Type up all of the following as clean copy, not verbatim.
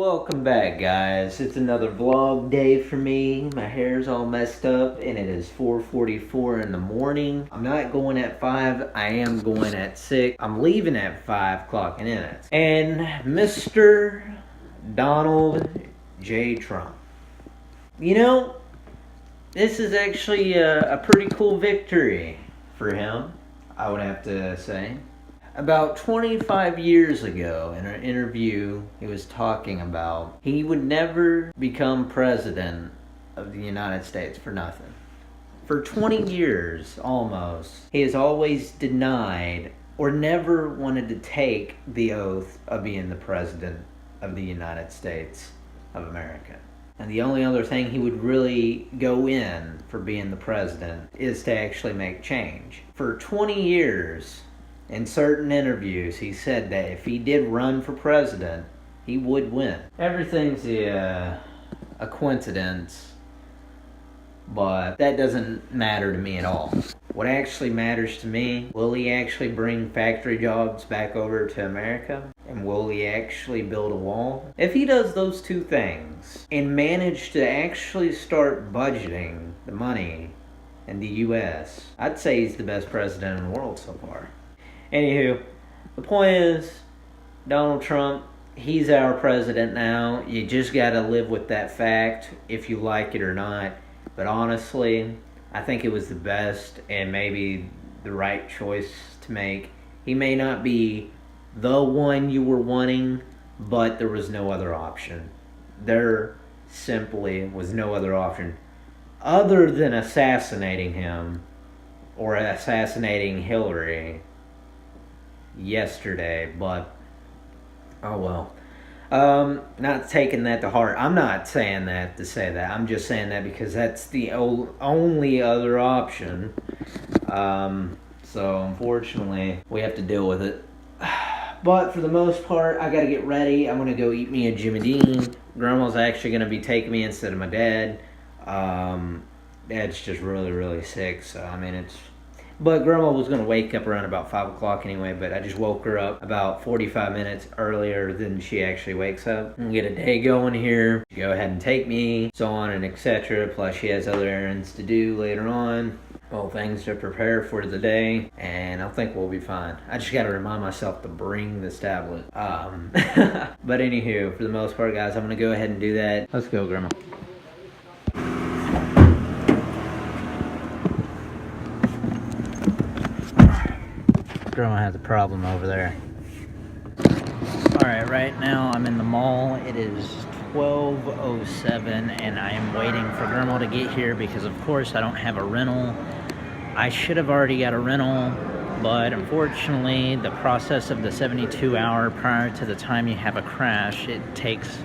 Welcome back, guys. It's another vlog day for me. My hair's all messed up and it is 4:44 in the morning. I'm not going at 5, I am going at 6. I'm leaving at 5, clocking in at. And Mr. Donald J. Trump. You know, this is actually a pretty cool victory for him, I would have to say. About 25 years ago, in an interview, he was talking about he would never become president of the United States for nothing. For 20 years, almost, he has always denied or never wanted to take the oath of being the president of the United States of America. And the only other thing he would really go in for being the president is to actually make change. For 20 years, in certain interviews, he said that if he did run for president, he would win. Everything's a coincidence, but that doesn't matter to me at all. What actually matters to me, will he actually bring factory jobs back over to America? And will he actually build a wall? If he does those two things and manage to actually start budgeting the money in the US, I'd say he's the best president in the world so far. Anywho, the point is, Donald Trump, he's our president now. You just gotta live with that fact, if you like it or not. But honestly, I think it was the best and maybe the right choice to make. He may not be the one you were wanting, but there was no other option. There simply was no other option other than assassinating him or assassinating Hillary yesterday, but oh well. Not taking that to heart. I'm not saying that to say that. I'm just saying that because that's the only other option. So unfortunately, we have to deal with it. But for the most part, I gotta get ready. I'm gonna go eat me a Jimmy Dean. Grandma's actually gonna be taking me instead of my dad. Dad's just really sick, so I mean But Grandma was going to wake up around about 5 o'clock anyway, but I just woke her up about 45 minutes earlier than she actually wakes up. And get a day going here. Go ahead and take me, so on and etc. Plus she has other errands to do later on. Well, things to prepare for the day, and I think we'll be fine. I just got to remind myself to bring this tablet. But anywho, for the most part, guys, I'm going to go ahead and do that. Let's go, Grandma. Grandma has a problem over there. Alright, right now I'm in the mall. It is 12:07 and I am waiting for Grandma to get here because of course I don't have a rental. I should have already got a rental, but unfortunately the process of the 72-hour prior to the time you have a crash, it takes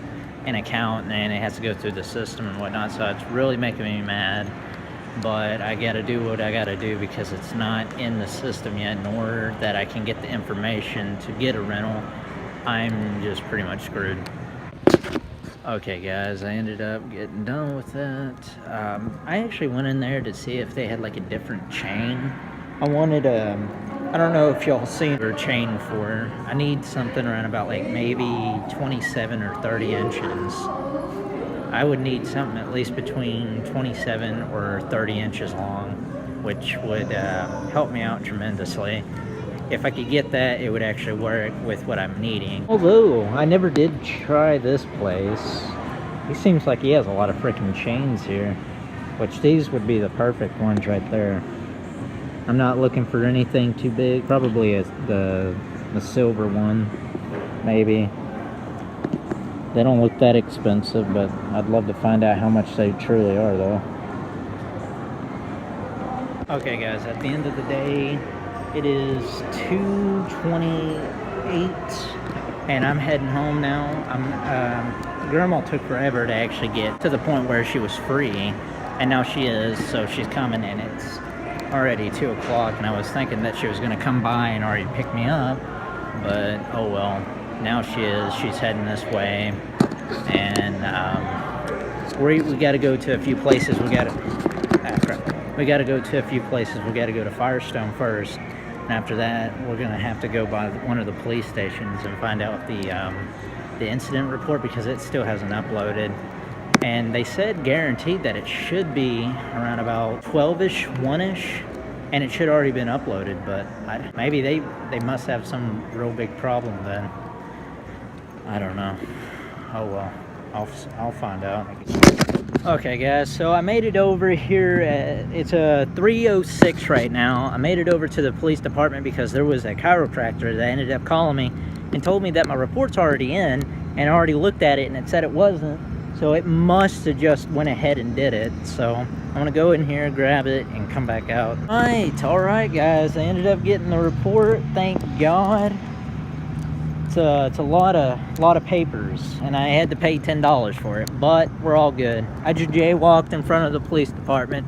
an account and it has to go through the system and whatnot, so it's really making me mad. But I gotta do what I gotta do because it's not in the system yet, nor that I can get the information to get a rental. I'm just pretty much screwed. Okay guys, I ended up getting done with that. I actually went in there to see if they had like a different chain. I wanted I don't know if y'all seen their chain for. I need something around about like maybe 27 or 30 inches. I would need something at least between 27 or 30 inches long, which would help me out tremendously. If I could get that, it would actually work with what I'm needing. Although, I never did try this place. He seems like he has a lot of freaking chains here, which these would be the perfect ones right there. I'm not looking for anything too big. Probably the silver one, maybe. They don't look that expensive, but I'd love to find out how much they truly are, though. Okay, guys, at the end of the day, it is 2:28, and I'm heading home now. Grandma took forever to actually get to the point where she was free, and now she is, so she's coming, and it's already 2 o'clock, and I was thinking that she was going to come by and already pick me up, but oh well. Now she is. She's heading this way, and we got to go to a few places. We got to go to a few places. We got to go to Firestone first, and after that, we're gonna have to go by one of the police stations and find out if the the incident report because it still hasn't uploaded. And they said guaranteed that it should be around about 12-ish, 1-ish, and it should already been uploaded, but maybe they must have some real big problem then. I don't know. Oh well, I'll find out. Okay guys, so I made it over here it's a 3:06 right now. I made it over to the police department because there was a chiropractor that ended up calling me and told me that my report's already in, and I already looked at it and it said it wasn't, so it must have just went ahead and did it. So I'm gonna go in here, grab it, and come back out. All right guys, I ended up getting the report, thank God. It's a lot of papers, and I had to pay $10 for it, but we're all good. I just jaywalked in front of the police department.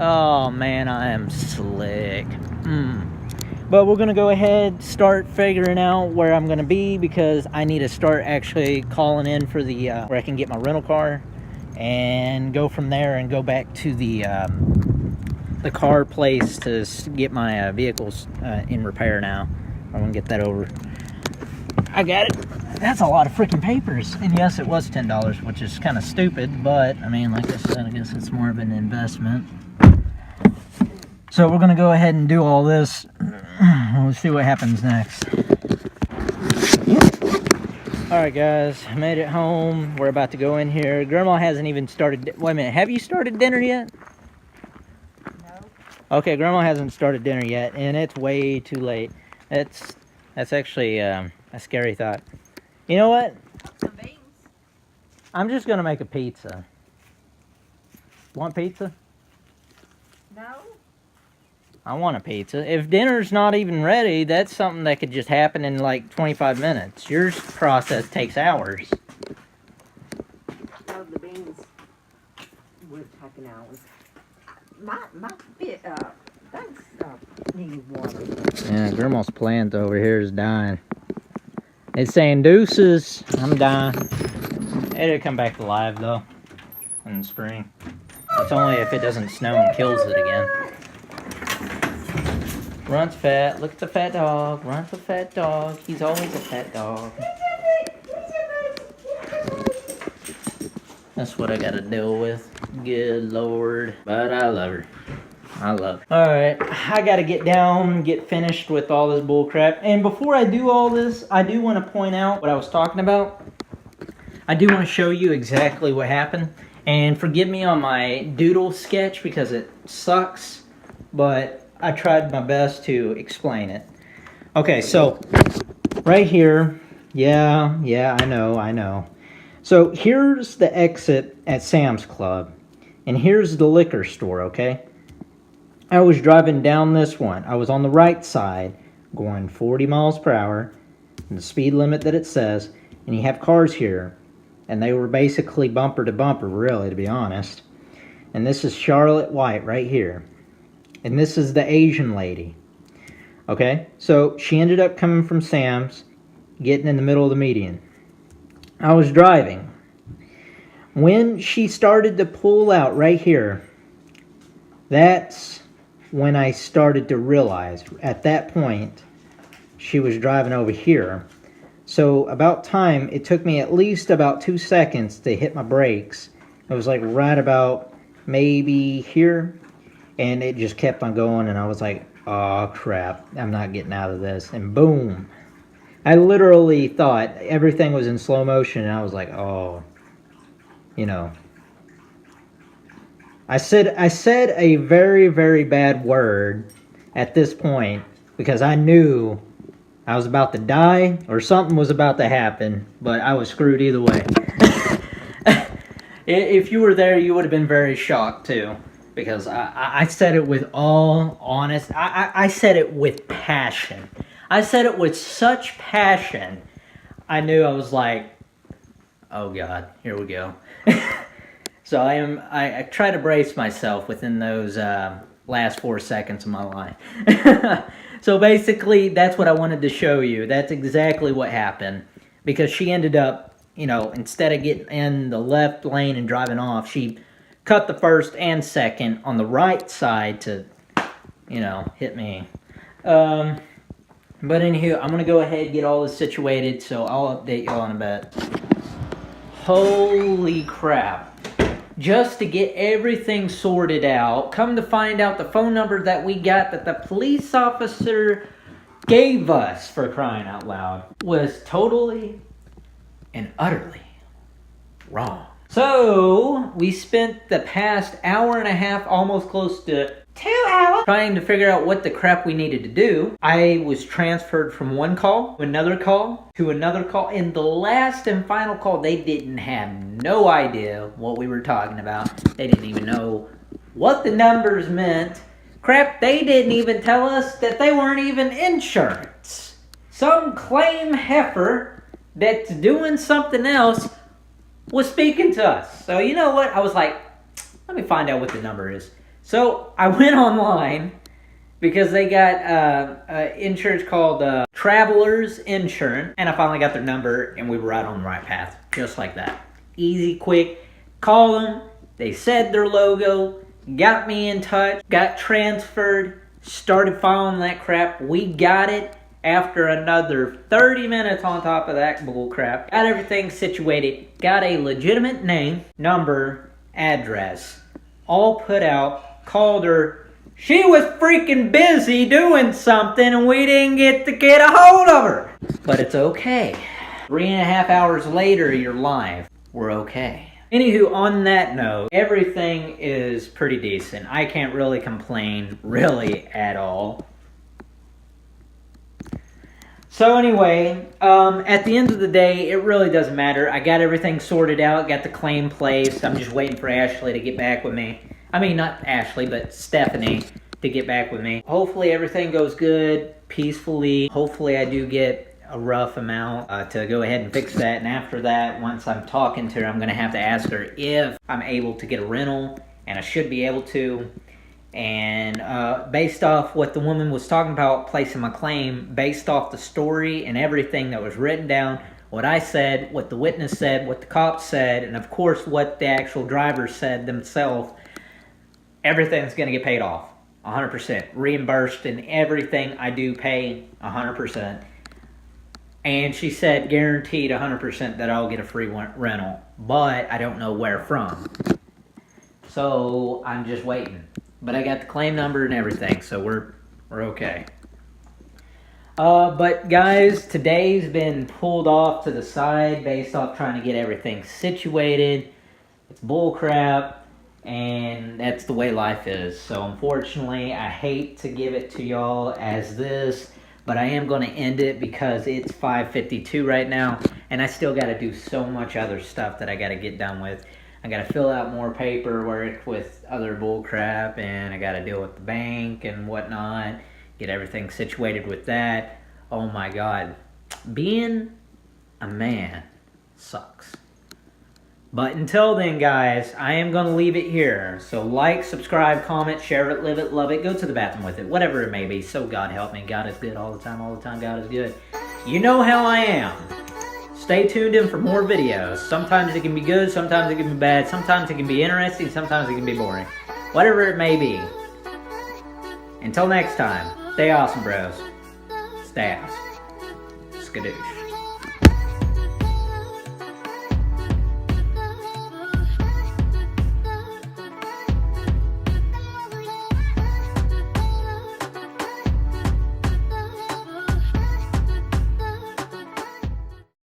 Oh man, I am slick. But we're gonna go ahead, start figuring out where I'm gonna be, because I need to start actually calling in for the where I can get my rental car, and go from there and go back to the car place to get my vehicles in repair now. I'm gonna get that over. I got it. That's a lot of freaking papers. And yes, it was $10, which is kind of stupid, but I mean, like I said, I guess it's more of an investment. So we're gonna go ahead and do all this. We'll see what happens next. Alright guys, I made it home. We're about to go in here. Grandma hasn't even started. Wait a minute, have you started dinner yet? No. Okay, Grandma hasn't started dinner yet, and it's way too late. That's actually a scary thought. You know what? Some beans. I'm just gonna make a pizza. Want pizza? No. I want a pizza. If dinner's not even ready, that's something that could just happen in like 25 minutes. Your process takes hours. Oh, the beans would take an hour. My bit things need water. Yeah, Grandma's plant over here is dying. It's saying deuces. I'm dying. It'll come back to life though in the spring. It's only if it doesn't snow and kills it again. Runt's fat. Look at the fat dog. Runt's a fat dog. He's always a fat dog. That's what I gotta deal with. Good Lord. But I love her. I love her. Alright, I gotta get down, get finished with all this bull crap. And before I do all this, I do want to point out what I was talking about. I do want to show you exactly what happened. And forgive me on my doodle sketch because it sucks, but I tried my best to explain it. Okay, so right here, yeah, I know. So here's the exit at Sam's Club, and here's the liquor store, okay? I was driving down this one. I was on the right side, going 40 miles per hour, the speed limit that it says, and you have cars here, and they were basically bumper to bumper, really, to be honest. And this is Charlotte White right here. And this is the Asian lady. Okay, so she ended up coming from Sam's, getting in the middle of the median. I was driving. When she started to pull out right here, that's when I started to realize. At that point, she was driving over here. So about time, it took me at least about 2 seconds to hit my brakes. It was like right about maybe here. And it just kept on going, and I was like, oh crap, I'm not getting out of this. And boom. I literally thought everything was in slow motion, and I was like, oh, you know. I said a very, very bad word at this point because I knew I was about to die or something was about to happen, but I was screwed either way. If you were there, you would have been very shocked too. Because I said it with all honest, I said it with passion. I said it with such passion. I knew I was like, oh God, here we go. So I try to brace myself within those last 4 seconds of my life. So basically, that's what I wanted to show you. That's exactly what happened. Because she ended up, you know, instead of getting in the left lane and driving off, she cut the first and second on the right side to, you know, hit me. But anywho, I'm gonna go ahead and get all this situated, so I'll update y'all in a bit. Holy crap. Just to get everything sorted out, come to find out the phone number that we got that the police officer gave us, for crying out loud, was totally and utterly wrong. So, we spent the past hour and a half, almost close to 2 hours, trying to figure out what the crap we needed to do. I was transferred from one call to another call to another call. In the last and final call, they didn't have no idea what we were talking about. They didn't even know what the numbers meant. Crap, they didn't even tell us that they weren't even insurance. Some claim heifer that's doing something else was speaking to us. So you know what? I was like, let me find out what the number is. So I went online because they got insurance called Travelers Insurance, and I finally got their number, and we were right on the right path, just like that. Easy, quick. Call them. They said their logo, got me in touch, got transferred, started following that crap. We got it after another 30 minutes on top of that bull crap. Got everything situated, got a legitimate name, number, address, all put out. Called her. She was freaking busy doing something and we didn't get to get a hold of her. But it's okay. 3.5 hours later, you're live. We're okay. Anywho, on that note, everything is pretty decent. I can't really complain, really, at all. So anyway, at the end of the day, it really doesn't matter. I got everything sorted out, got the claim placed. I'm just waiting for Ashley to get back with me. I mean, not Ashley, but Stephanie to get back with me. Hopefully everything goes good, peacefully. Hopefully I do get a rough amount to go ahead and fix that. And after that, once I'm talking to her, I'm going to have to ask her if I'm able to get a rental. And I should be able to. And based off what the woman was talking about placing my claim, based off the story and everything that was written down, what I said, what the witness said, what the cops said, and of course what the actual driver said themselves, everything's going to get paid off, 100%. Reimbursed and everything I do pay, 100%. And she said guaranteed 100% that I'll get a free rental. But I don't know where from. So I'm just waiting. But I got the claim number and everything, so we're okay. But guys, today's been pulled off to the side based off trying to get everything situated. It's bullcrap. And that's the way life is. So unfortunately, I hate to give it to y'all as this, but I am going to end it because it's 5:52 right now, and I still got to do so much other stuff that I got to get done with. I got to fill out more paperwork with other bull crap, and I got to deal with the bank and whatnot, get everything situated with that. Oh my God, being a man sucks. But until then, guys, I am going to leave it here. So like, subscribe, comment, share it, live it, love it, go to the bathroom with it, whatever it may be. So God help me. God is good all the time, God is good. You know how I am. Stay tuned in for more videos. Sometimes it can be good, sometimes it can be bad, sometimes it can be interesting, sometimes it can be boring. Whatever it may be. Until next time, stay awesome, bros. Stay awesome. Skadoosh.